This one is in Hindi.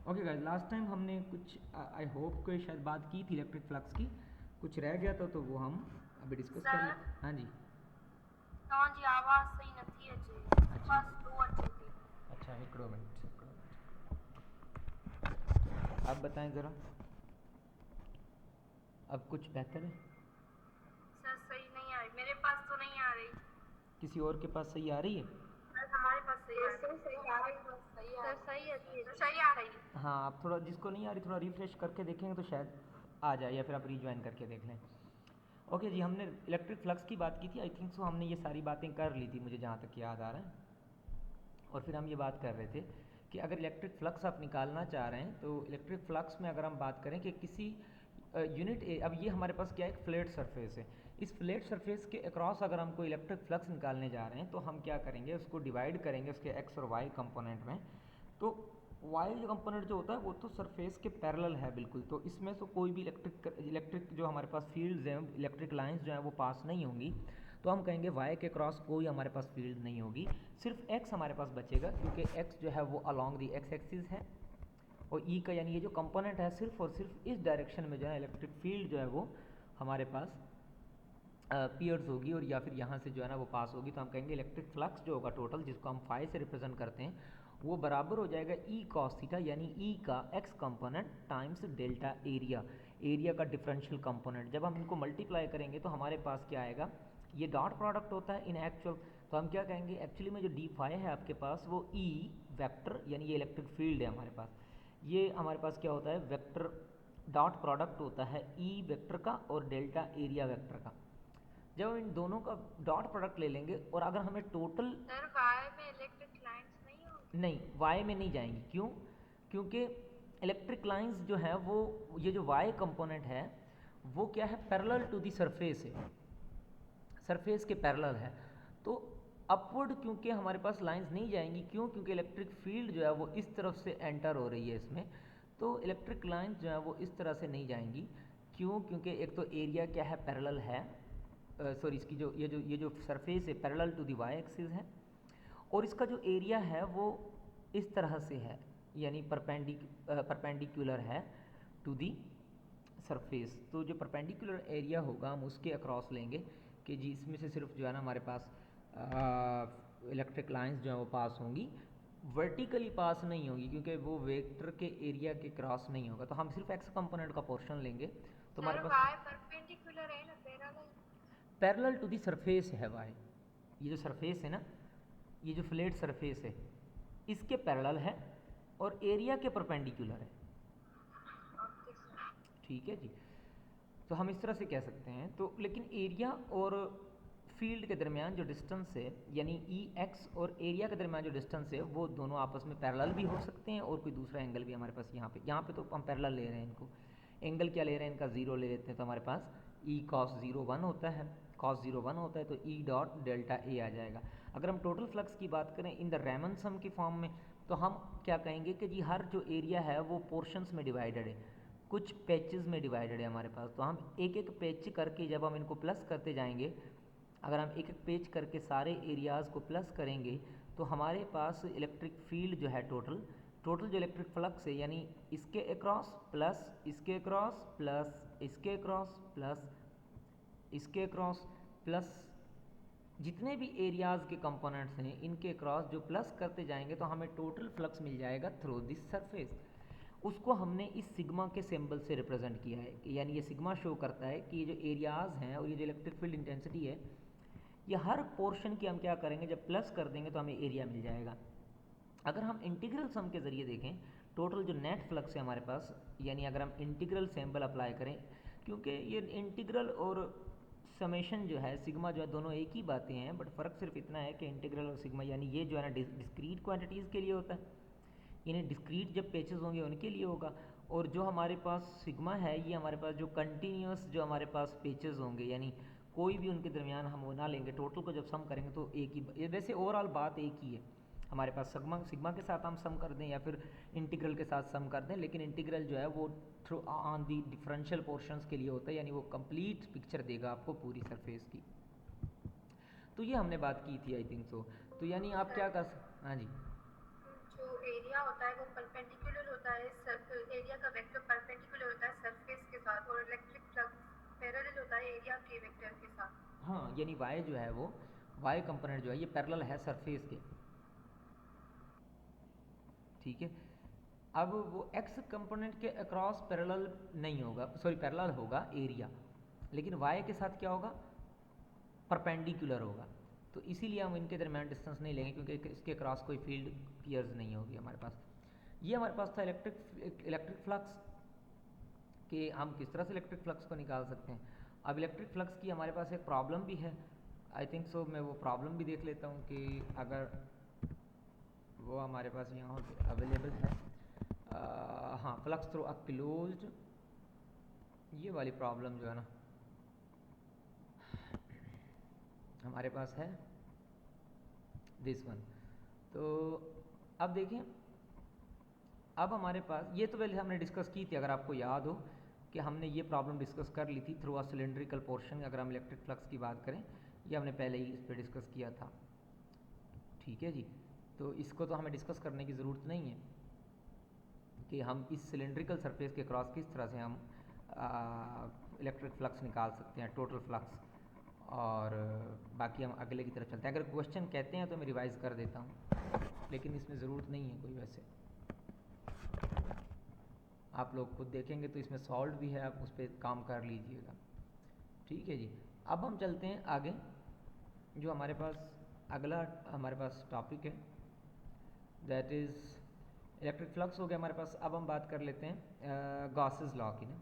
ओके गाइस, लास्ट टाइम हमने कुछ आई होप कोई शायद बात की थी इलेक्ट्रिक फ्लक्स की, कुछ रह गया था तो वो हम अभी डिस्कस कर ले। सर हाँ जी। तव्हांजी आवाज़ सही नथी अचे, अच्छा बस स्लो अचे थी। अच्छा, हिकिड़ो मिनट हिकिड़ो मिनट, आप बताएं ज़रा, अब कुछ बेहतर है? सर सही नहीं आ रही, मेरे पास तो नहीं आ रही। किसी और के पास सही आ रही है? सर हमारे पास सही आ रही। सही आ रही, बस सही आ सर रही। सही अच्छी तो सही आ रही। हाँ, आप थोड़ा, जिसको नहीं आ रही थोड़ा रिफ्रेश करके देखेंगे तो शायद आ जाए, या फिर आप रीज्वाइन करके देख लें। ओके जी, हमने इलेक्ट्रिक फ्लक्स की बात की थी, आई थिंक सो हमने ये सारी बातें कर ली थी, मुझे जहाँ तक याद आ रहा है। और फिर हम ये बात कर रहे थे कि अगर इलेक्ट्रिक फ्लक्स आप निकालना चाह रहे हैं तो इलेक्ट्रिक फ्लक्स में अगर हम बात करें कि किसी यूनिट अब ये हमारे पास क्या है, एक फ्लैट सरफेस है। इस फ्लैट सरफेस के अक्रॉस अगर हम कोई इलेक्ट्रिक फ्लक्स निकालने जा रहे हैं तो हम क्या करेंगे, उसको डिवाइड करेंगे उसके एक्स और वाई कंपोनेंट में। तो वाई जो कंपोनेंट जो होता है वो तो सरफेस के पैरेलल है बिल्कुल, तो इसमें से कोई भी इलेक्ट्रिक जो हमारे पास फील्ड्स हैं, इलेक्ट्रिक लाइंस जो हैं वो पास नहीं होंगी। तो हम कहेंगे वाई के क्रॉस कोई हमारे पास फील्ड नहीं होगी, सिर्फ एक्स हमारे पास बचेगा, क्योंकि एक्स जो है वो अलॉन्ग दी एक्स एक्सिस है। और ई का यानी ये जो कंपोनेंट है सिर्फ और सिर्फ इस डायरेक्शन में जो है इलेक्ट्रिक फील्ड जो है वो हमारे पास पियर्स होगी, और या फिर यहाँ से जो है ना वो पास होगी। तो हम कहेंगे इलेक्ट्रिक फ्लक्स जो होगा टोटल, जिसको हम फाई से रिप्रेजेंट करते हैं, वो बराबर हो जाएगा ई कॉस थीटा, यानी ई का x component times delta area, area का डिफरेंशियल कंपोनेंट। जब हम इनको मल्टीप्लाई करेंगे तो हमारे पास क्या आएगा, ये डॉट प्रोडक्ट होता है इन एक्चुअल। तो हम क्या कहेंगे, एक्चुअली में जो डी फाई है आपके पास वो ई वेक्टर, यानी ये इलेक्ट्रिक फील्ड है हमारे पास, ये हमारे पास क्या होता है, वेक्टर डॉट प्रोडक्ट होता है ई वेक्टर का और डेल्टा एरिया वेक्टर का। जब हम इन दोनों का डॉट प्रोडक्ट ले लेंगे और अगर हमें टोटल, सर वाई में इलेक्ट्रिक लाइंस नहीं होंगी। नहीं वाई में नहीं जाएंगी, क्यों? क्योंकि इलेक्ट्रिक लाइंस जो है वो, ये जो वाई कंपोनेंट है वो क्या है, पैरेलल टू दी सरफेस है, सरफेस के पैरेलल है। तो अपवर्ड क्योंकि हमारे पास लाइंस नहीं जाएंगी, क्यों? क्योंकि इलेक्ट्रिक फील्ड जो है वो इस तरफ से एंटर हो रही है इसमें, तो इलेक्ट्रिक लाइंस जो है वो इस तरह से नहीं जाएंगी। क्यों? क्योंकि एक तो एरिया क्या है, पैरेलल है, सॉरी इसकी जो ये जो सरफेस है parallel to the Y axis है, और इसका जो एरिया है वो इस तरह से है, यानी परपेंडिकुलर है टू दी सरफेस। तो जो परपेंडिकुलर एरिया होगा हम उसके अक्रॉस लेंगे कि जी इसमें से सिर्फ जो है ना हमारे पास इलेक्ट्रिक लाइंस जो है वो पास होंगी, वर्टिकली पास नहीं होगी, क्योंकि वो वेक्टर के एरिया के क्रॉस नहीं होगा। तो हम सिर्फ एक्स कंपोनेंट का पोर्शन लेंगे तो हमारे सर पास वाई परपेंडिकुलर है ना, parallel. Parallel to the surface है वाई, ये जो सरफेस है ना, ये जो फ्लैट सरफेस है इसके पैरेलल है और एरिया के परपेंडिकुलर है। Okay sir. ठीक है जी, तो हम इस तरह से कह सकते हैं। तो लेकिन एरिया और फील्ड के दरमियान जो डिस्टेंस है, यानी ई एक्स और एरिया के दरमियान जो डिस्टेंस है, वो दोनों आपस में पैरेलल भी हो सकते हैं, और कोई दूसरा एंगल भी हमारे पास यहाँ पे तो हम पैरेलल ले रहे हैं इनको। एंगल क्या ले रहे हैं इनका, ज़ीरो ले लेते हैं, तो हमारे पास ई कॉस ज़ीरो वन होता है, कॉस ज़ीरो वन होता है, तो ई डॉट डेल्टा ए आ जाएगा। अगर हम टोटल फ्लक्स की बात करें इन द रैमन सम की फॉर्म में, तो हम क्या कहेंगे कि जी हर जो एरिया है वो पोर्शंस में डिवाइडेड है, कुछ पैचेस में डिवाइडेड है हमारे पास। तो हम एक एक पैच करके जब हम इनको प्लस करते जाएंगे, अगर हम एक एक पेज करके सारे एरियाज़ को प्लस करेंगे तो हमारे पास इलेक्ट्रिक फील्ड जो है टोटल टोटल जो इलेक्ट्रिक फ्लक्स है, यानी इसके अक्रॉस प्लस इसके अक्रॉस प्लस इसके अक्रॉस प्लस इसके अक्रॉस प्लस जितने भी एरियाज़ के कंपोनेंट्स हैं इनके क्रॉस जो प्लस करते जाएंगे तो हमें टोटल फ्लक्स मिल जाएगा थ्रू दिस सरफेस। उसको हमने इस सिग्मा के सिंबल से रिप्रेजेंट किया है, यानी ये सिग्मा शो करता है कि ये जो एरियाज़ हैं और ये जो इलेक्ट्रिक फील्ड इंटेंसिटी है, ये हर पोर्शन की हम क्या करेंगे, जब प्लस कर देंगे तो हमें एरिया मिल जाएगा। अगर हम इंटीग्रल सम के ज़रिए देखें टोटल जो नेट फ्लक्स है हमारे पास, यानी अगर हम इंटीग्रल सिंबल अप्लाई करें, क्योंकि ये इंटीग्रल और समेशन जो है सिग्मा जो है दोनों एक ही बातें हैं, बट फ़र्क सिर्फ इतना है कि इंटीग्रल और सिग्मा यानी ये जो है ना डिस्क्रीट क्वांटिटीज़ के लिए होता है, यानी डिस्क्रीट जब पेचेस होंगे उनके लिए होगा। और जो हमारे पास सिग्मा है ये हमारे पास जो कंटिन्यूस जो हमारे पास पेचेस होंगे, यानी कोई भी उनके दरमियान हम वो ना लेंगे, टोटल को जब सम करेंगे तो एक ही, ये वैसे ओवरऑल बात एक ही है हमारे पास, सिग्मा सिग्मा के साथ हम सम कर दें या फिर इंटीग्रल के साथ सम कर दें, लेकिन इंटीग्रल जो है वो through on the differential portions के लिए होता है, यानी वो कंप्लीट पिक्चर देगा आपको पूरी सरफेस की। तो ये हमने बात की थी आई थिंक सो। तो यानी आप क्या सर कर हाँ जी। जो एरिया होता है वो परपेंडिकुलर होता है यानी वाई जो है वो वाई कंपोनेंट जो है ये पैरेलल है सरफेस के, ठीक है। अब वो एक्स कंपोनेंट के अक्रॉस पैरेलल नहीं होगा, सॉरी पैरेलल होगा एरिया, लेकिन वाई के साथ क्या होगा, परपेंडिकुलर होगा। तो इसीलिए हम इनके दरमियान डिस्टेंस नहीं लेंगे क्योंकि इसके क्रॉस कोई फील्ड पियर्स नहीं होगी हमारे पास। ये हमारे पास था इलेक्ट्रिक फ्लक्स कि हम किस तरह से इलेक्ट्रिक फ्लक्स को निकाल सकते हैं। अब इलेक्ट्रिक फ्लक्स की हमारे पास एक प्रॉब्लम भी है, आई थिंक सो मैं वो प्रॉब्लम भी देख लेता हूँ कि अगर वो हमारे पास यहाँ अवेलेबल है। हाँ, फ्लक्स थ्रू अ क्लोज्ड, ये वाली प्रॉब्लम जो है ना हमारे पास है, दिस वन। तो अब देखें, अब हमारे पास ये तो पहले हमने डिस्कस की थी, अगर आपको याद हो कि हमने ये प्रॉब्लम डिस्कस कर ली थी थ्रू अ सिलेंड्रिकल पोर्शन। अगर हम इलेक्ट्रिक फ्लक्स की बात करें, ये हमने पहले ही इस पर डिस्कस किया था, ठीक है जी। तो इसको तो हमें डिस्कस करने की ज़रूरत नहीं है कि हम इस सिलेंड्रिकल सरफेस के क्रॉस किस तरह से हम इलेक्ट्रिक फ्लक्स निकाल सकते हैं, टोटल फ्लक्स। और बाकी हम अगले की तरफ चलते हैं। अगर क्वेश्चन कहते हैं तो मैं रिवाइज़ कर देता हूँ, लेकिन इसमें ज़रूरत नहीं है कोई, वैसे आप लोग खुद देखेंगे तो इसमें सॉल्व भी है, आप उस पर काम कर लीजिएगा, ठीक है जी। अब हम चलते हैं आगे, जो हमारे पास अगला हमारे पास टॉपिक है, दैट इज़ इलेक्ट्रिक फ्लक्स हो गया हमारे पास। अब हम बात कर लेते हैं गॉसेस लॉ की ना।